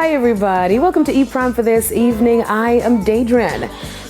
Hi everybody, welcome to E-Prime for this evening. I am Daedran.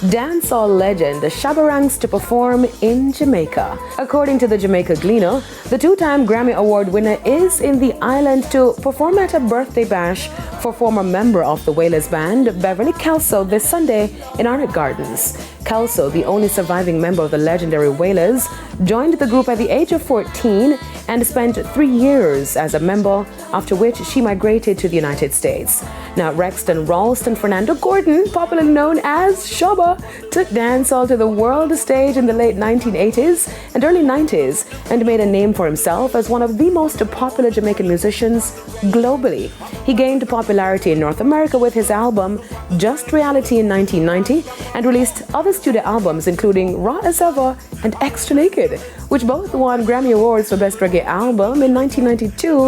Dancehall legend Shabba ranks to perform in Jamaica. According to the Jamaica Gleaner, the two-time Grammy Award winner is in the island to perform at a birthday bash for former member of the Wailers band, Beverly Kelso, this Sunday in Arnott Gardens. Kelso, the only surviving member of the legendary Wailers, joined the group at the age of 14 and spent 3 years as a member, after which she migrated to the United States. Now, Rexton Ralston Fernando Gordon, popularly known as Shabba, took dancehall to the world stage in the late 1980s and early 90s and made a name for himself as one of the most popular Jamaican musicians globally. He gained popularity in North America with his album Just Reality in 1990 and released other studio albums including Raw as Ever and Extra Naked, which both won Grammy Awards for Best Reggae Album in 1992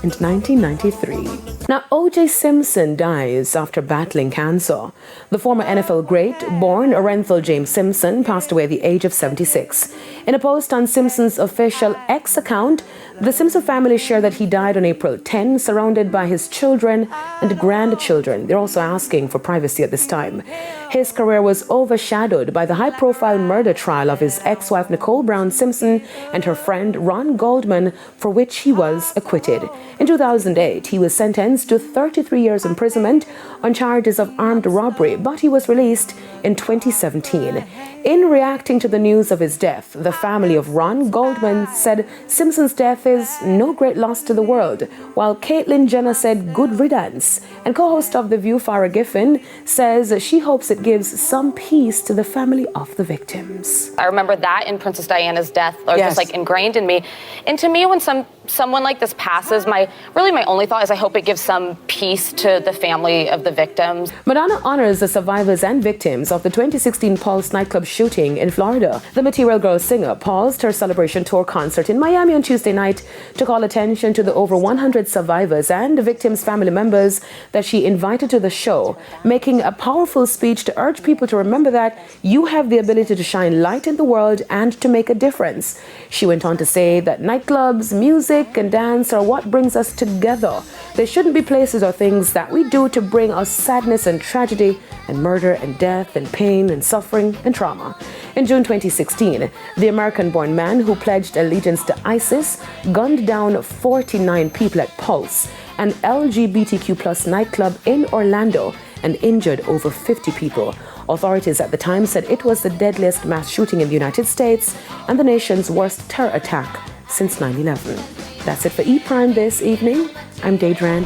and 1993. Now, O.J. Simpson dies after battling cancer. The former NFL great, born Orenthal James Simpson, passed away at the age of 76. In a post on Simpson's official X account, the Simpson family shared that he died on April 10, surrounded by his children and grandchildren. They're also asking for privacy at this time. His career was overshadowed by the high-profile murder trial of his ex-wife Nicole Brown Simpson and her friend Ron Goldman, for which he was acquitted. In 2008, he was sentenced to 33 years imprisonment on charges of armed robbery, but he was released in 2017. In reacting to the news of his death, the family of Ron Goldman said Simpson's death is no great loss to the world, while Caitlyn Jenner said good riddance. And co-host of The View, Farrah Giffen, says she hopes it gives some peace to the family of the victims. I remember that in Princess Diana's death, or Yes. just like ingrained in me. And to me, when someone like this passes, my only thought is I hope it gives some peace to the family of the victims. Madonna honors the survivors and victims of the 2016 Pulse nightclub shooting in Florida. The Material Girl singer paused her celebration tour concert in Miami on Tuesday night to call attention to the over 100 survivors and victims' family members that she invited to the show, making a powerful speech to urge people to remember that you have the ability to shine light in the world and to make a difference. She went on to say that nightclubs, music, and dance are what brings us together. They shouldn't be places or things that we do to bring us sadness and tragedy and murder and death and pain and suffering and trauma. In June 2016, the American-born man who pledged allegiance to ISIS gunned down 49 people at Pulse, an LGBTQ+ nightclub in Orlando, and injured over 50 people. Authorities at the time said it was the deadliest mass shooting in the United States and the nation's worst terror attack since 9/11. That's it for E-Prime this evening. I'm Daedran.